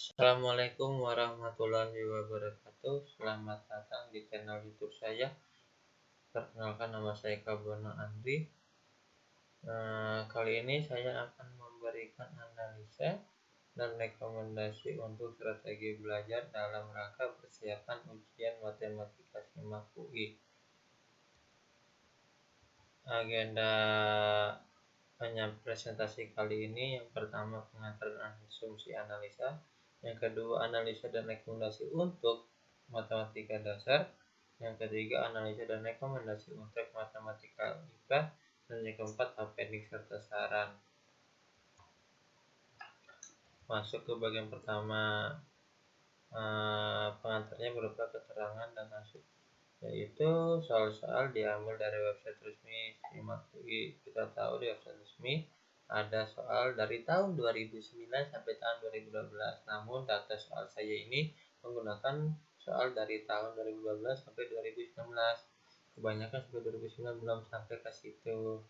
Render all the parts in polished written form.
Assalamualaikum warahmatullahi wabarakatuh. Selamat datang di channel YouTube saya. Perkenalkan, nama saya Kabono Andri. Kali ini saya akan memberikan analisa dan rekomendasi untuk strategi belajar dalam rangka persiapan ujian matematika SIMAK UI. Agenda presentasi kali ini, yang pertama pengantar dan asumsi analisa, yang kedua analisa dan rekomendasi untuk matematika dasar, yang ketiga analisa dan rekomendasi untuk matematika IPA, dan yang keempat appendix serta saran. Masuk ke bagian pertama, pengantarnya berupa keterangan dan asumsi, yaitu soal-soal diambil dari website resmi SIMAK UI. Kita tahu di website resmi ada soal dari tahun 2009 sampai tahun 2012. Namun data soal saya ini menggunakan soal dari tahun 2012 sampai 2019. Kebanyakan sampai 2009 belum sampai ke situ.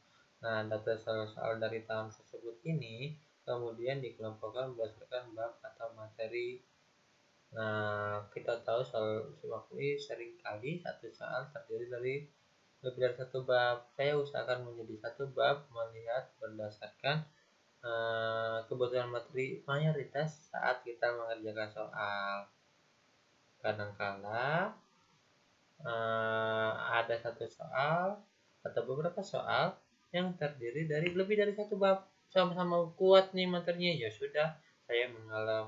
Nah, data soal dari tahun tersebut ini kemudian dikelompokkan berdasarkan bab atau materi. Nah, kita tahu soal SIMAK UI seringkali satu soal terdiri dari lebih dari satu bab. Saya usahakan menjadi satu bab melihat berdasarkan kebutuhan materi mayoritas saat kita mengerjakan soal. Kadangkala ada satu soal atau beberapa soal yang terdiri dari lebih dari satu bab, sama-sama kuat nih materinya, ya sudah saya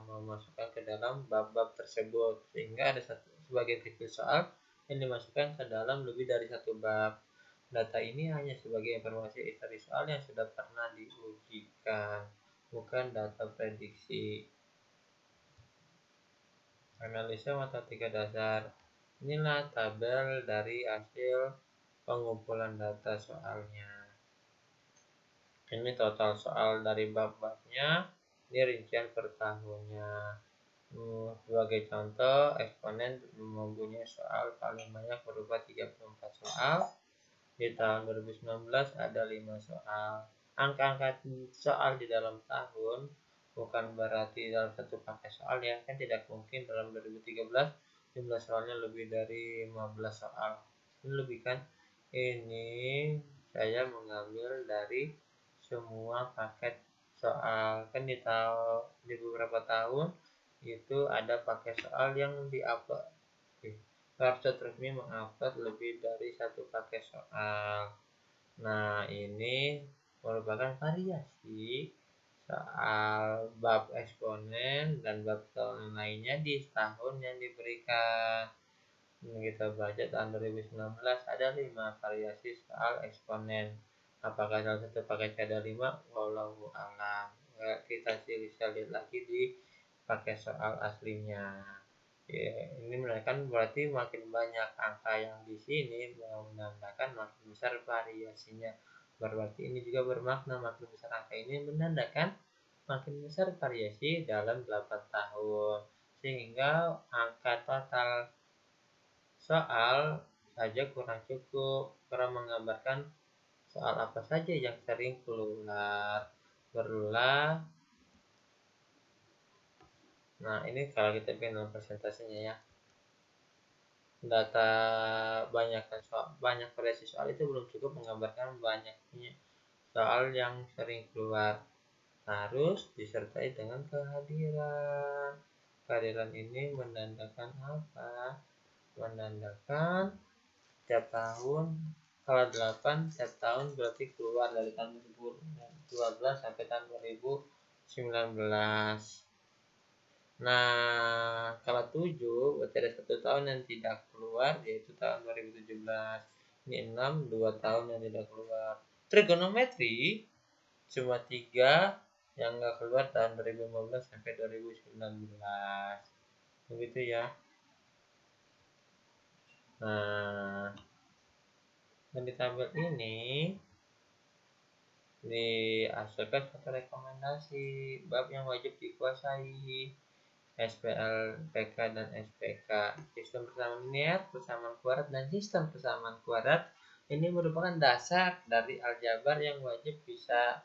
memasukkan ke dalam bab-bab tersebut, sehingga ada sebagian kecil soal yang dimasukkan ke dalam lebih dari satu bab. Data ini hanya sebagai informasi dari soal yang sudah pernah diujikan, bukan data prediksi. Analisa matematika dasar. Inilah tabel dari hasil pengumpulan data soalnya. Ini total soal dari bab-babnya, ini rincian per tahunnya. Sebagai contoh, eksponen mempunyai soal paling banyak berupa 34 soal. Di tahun 2019 ada 5 soal. Angka-angka soal di dalam tahun bukan berarti dalam satu paket soal, ya kan tidak mungkin dalam 2013 jumlah soalnya lebih dari 15 soal. Ini lebih kan, ini saya mengambil dari semua paket soal. Kan di beberapa tahun itu ada paket soal yang diupload. Website resmi mengupload lebih dari satu paket soal. Nah, ini merupakan variasi soal bab eksponen dan bab tahun lainnya di tahun yang diberikan. Kita baca tahun 2019 ada 5 variasi soal eksponen. Apakah dalam satu paket ada 5? Wallahu a'lam. Kita bisa lihat lagi di paket soal aslinya. Ya, ini menandakan berarti makin banyak angka yang di sini menandakan makin besar variasinya. Berarti ini juga bermakna makin besar angka ini menandakan makin besar variasi dalam 8 tahun. Sehingga angka total soal saja kurang cukup karena menggambarkan soal apa saja yang sering keluar berulang. Nah, ini kalau kita pengen dalam presentasinya, ya. Data banyak variasi soal itu belum cukup menggambarkan banyaknya soal yang sering keluar. Harus disertai dengan kehadiran. Kehadiran ini menandakan apa? Menandakan tiap tahun, kalau 8 tiap tahun berarti keluar dari tahun 2012 sampai tahun 2019. Nah, kalau 7 berarti ada 1 tahun yang tidak keluar, yaitu tahun 2017. Ini 6, 2 tahun yang tidak keluar. Trigonometri cuma 3 yang nggak keluar tahun 2015 sampai 2019. Begitu, ya. Nah, dan di tabel ini dihasilkan satu rekomendasi bab yang wajib dikuasai: SPLPK dan SPK. Sistem persamaan linear, persamaan kuadrat, dan sistem persamaan kuadrat ini merupakan dasar dari aljabar yang wajib bisa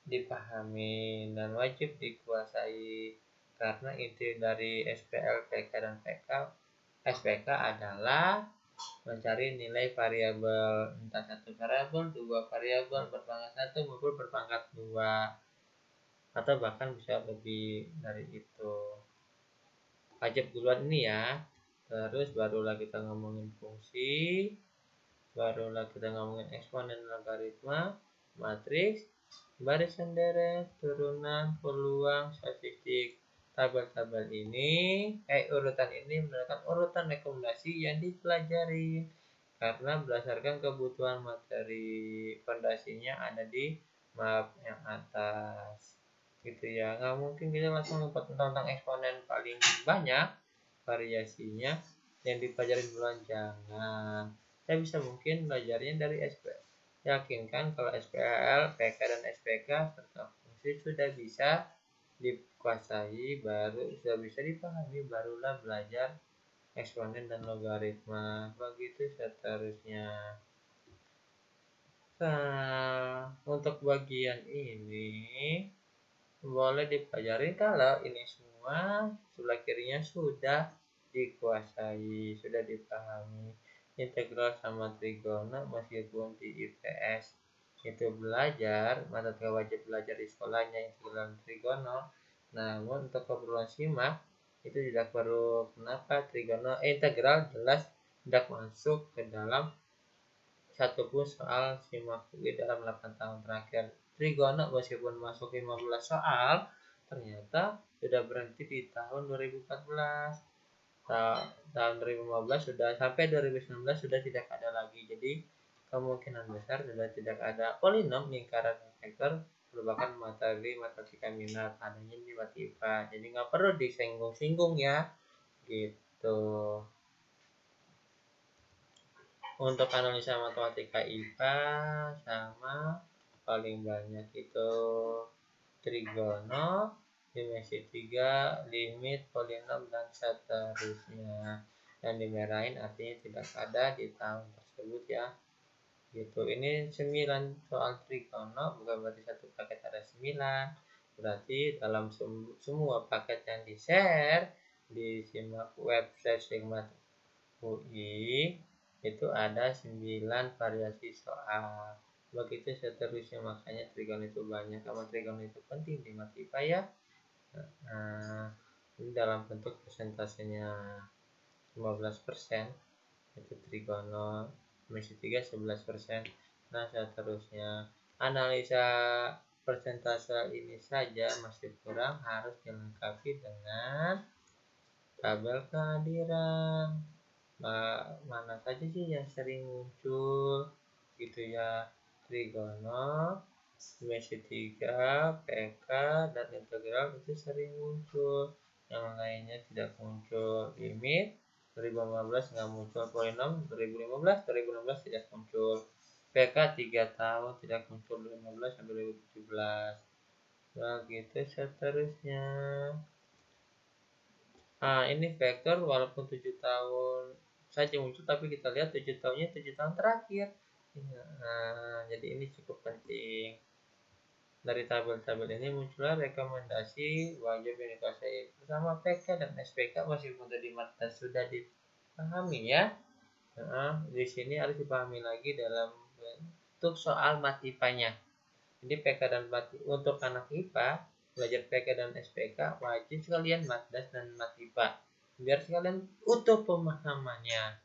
dipahami dan wajib dikuasai. karena inti dari SPL, PK, dan SPK adalah mencari nilai variabel, entah satu variabel, dua variabel, berpangkat satu maupun berpangkat dua, atau bahkan bisa lebih dari itu. Pajak duluan ini ya, terus barulah kita ngomongin fungsi, barulah kita ngomongin eksponen, logaritma, matriks, barisan deret, turunan, peluang, statistik. Tabel-tabel ini, urutan ini merupakan urutan rekomendasi yang dipelajari karena berdasarkan kebutuhan materi. Fondasinya ada di map yang atas, gitu ya. Nggak mungkin kita langsung lompat tentang eksponen paling banyak variasinya yang dipelajari duluan, jangan. Saya bisa mungkin belajarnya dari SP. Yakinkan kalau SPL, PK, dan SPK serta fungsi sudah bisa dikuasai, baru sudah bisa dipahami, barulah belajar eksponen dan logaritma. Begitu seterusnya. Nah, untuk bagian ini boleh dipelajari kalau ini semua sebelah kirinya sudah dikuasai, sudah dipahami. Integral sama trigono meskipun di IPS itu belajar, mata wajib belajar di sekolahnya integral trigono, namun untuk keperluan simak itu tidak perlu. Kenapa? Trigono integral jelas tidak masuk ke dalam satupun soal simak UI dalam 8 tahun terakhir. Trigono meskipun masuk 15 soal, ternyata sudah berhenti di tahun 2014. Tahun 2015 sudah sampai 2019 sudah tidak ada lagi. Jadi kemungkinan besar sudah tidak ada polinom, lingkaran, vektor merupakan materi matematika minat, adanya di Matipa. Jadi nggak perlu disinggung-singgung ya, gitu. Untuk analisa matematika IPA sama paling banyak itu trigono, dimensi 3, limit, polinom, dan seterusnya. Dan dimerahin artinya tidak ada di tahun tersebut ya. Gitu. Ini 9 soal trigono, bukan berarti satu paket ada 9. Berarti dalam semua paket yang di-share di simak website Sigma UI itu ada 9 variasi soal. Begitu seterusnya, makanya trigono itu banyak. Karena trigono itu penting di Matipa ya. Nah, ini dalam bentuk persentasenya 15%, itu trigono, dimensi 3 11%. Nah, seterusnya analisa persentase ini saja masih kurang, harus dilengkapi dengan tabel kehadiran. Mana saja sih yang sering muncul, gitu ya. Trigono, dimensi 3, PK, dan integral itu sering muncul. Yang lainnya tidak muncul. Limit 2015 nggak muncul, polinom 2016 tidak muncul, PK 3 tahun tidak muncul, 2015 sampai 2017. Begitu seterusnya. Nah, ini vektor walaupun 7 tahun saja muncul, tapi kita lihat 7 tahunnya 7 tahun terakhir. Nah, jadi ini cukup penting. Dari tabel-tabel ini muncullah rekomendasi wajib yang dikuasai bersama PK dan SPK meskipun tadi mata sudah dipahami ya. Nah, di sini harus dipahami lagi dalam bentuk soal matipanya. Jadi PK dan untuk anak IPA belajar PK dan SPK wajib sekalian matdas dan matipa biar sekalian utuh pemahamannya.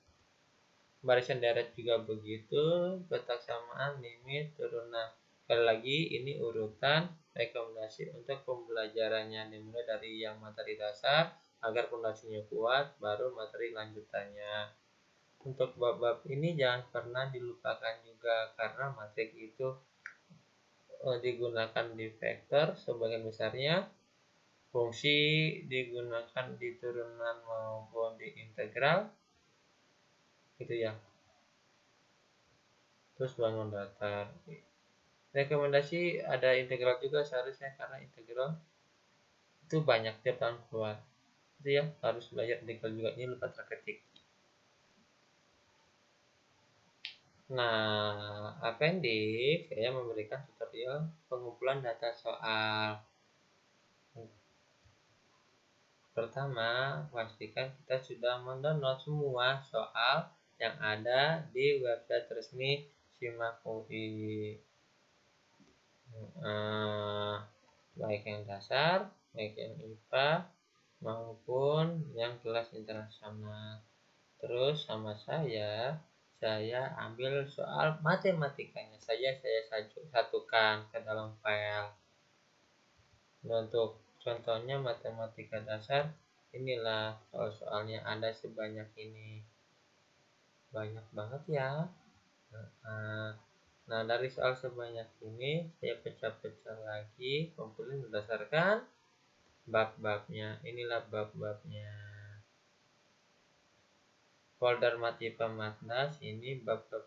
Barisan deret juga begitu, petak samaan, limit, turunan. Sekali lagi ini urutan rekomendasi untuk pembelajarannya, dimulai dari yang materi dasar agar fondasinya kuat, baru materi lanjutannya. Untuk bab-bab ini jangan pernah dilupakan juga karena matrik itu digunakan di vektor sebagian besarnya, fungsi digunakan di turunan maupun di integral, gitu ya. Terus bangun datar. Rekomendasi ada integral juga seharusnya karena integral itu banyak tiap tahun keluar. Itu ya, harus belajar integral juga, ini lupa terketik. Nah, appendix saya memberikan tutorial pengumpulan data soal. Pertama, pastikan kita sudah mendownload semua soal yang ada di website resmi SIMAK UI. Baik yang dasar, baik yang IPA, maupun yang kelas internasional. Terus sama saya ambil soal matematikanya saja saya satukan ke dalam file. Untuk contohnya matematika dasar, inilah soal-soalnya ada sebanyak ini. Banyak banget ya. Nah, dari soal sebanyak ini saya pecah-pecah lagi, kumpulin berdasarkan bab-babnya. Inilah bab-babnya. Folder Matipa Matdas ini bab-bab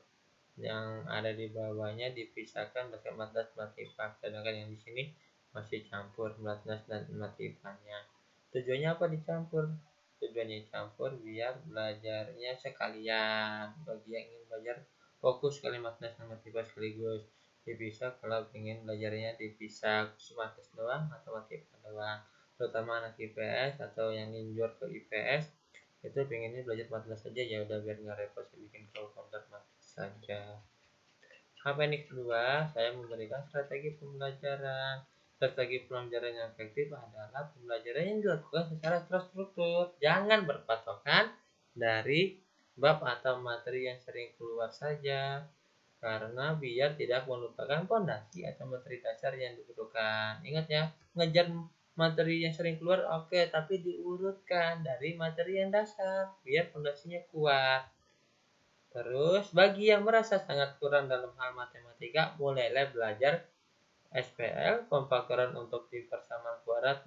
yang ada di bawahnya dipisahkan berdasarkan Matdas Matipa, sedangkan yang di sini masih campur Matdas dan Matipanya. Tujuannya apa dicampur? Tujuannya campur biar belajarnya sekalian. Bagi yang ingin belajar fokus sekali Matdas dan Matipa sekaligus. Dipisah kalau ingin belajarnya dipisah Matdas doang atau Matipa doang. Terutama anak IPS atau yang injur ke IPS itu pengennya belajar Matlas saja, ya udah biar nggak repot saya bikin folder Matlas saja. Apa ini kedua, saya memberikan strategi pembelajaran. Strategi pembelajaran yang efektif adalah pembelajaran yang dilakukan secara terstruktur, jangan berpatokan dari bab atau materi yang sering keluar saja, karena biar tidak melupakan fondasi atau materi dasar yang dibutuhkan. Ingat ya, ngejar materi yang sering keluar oke, tapi diurutkan dari materi yang dasar biar fondasinya kuat. Terus bagi yang merasa sangat kurang dalam hal matematika, mulailah belajar SPL, pemfaktoran untuk di persamaan kuadrat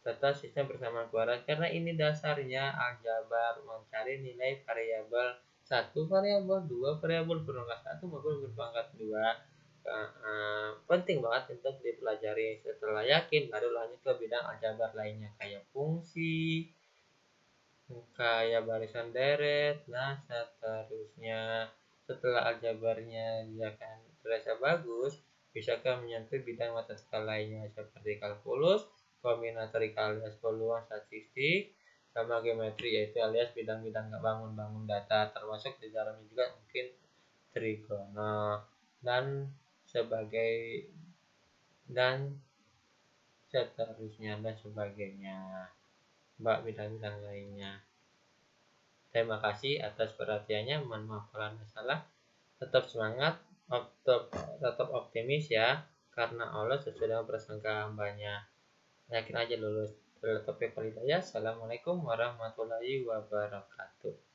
serta sistem persamaan kuadrat, karena ini dasarnya aljabar, mencari nilai variabel satu variabel, dua variabel berpangkat satu maupun berpangkat dua. Penting banget untuk dipelajari. Setelah yakin baru lanjut ke bidang aljabar lainnya kayak fungsi, kayak barisan deret, nah seterusnya. Setelah aljabarnya akan terasa bagus, bisakah menyentuh bidang matematika lainnya seperti kalkulus, kombinatoric alias peluang statistik, sama geometri, yaitu alias bidang-bidang bangun data, termasuk di dalamnya juga mungkin trigono dan seterusnya dan sebagainya, bidang-bidang lainnya. Terima kasih atas perhatiannya. Mohon maaf kalau ada salah. Tetap semangat, tetap optimis ya, karena Allah sesudah prasangka hambanya. Yakin aja lulus. Assalamualaikum warahmatullahi wabarakatuh.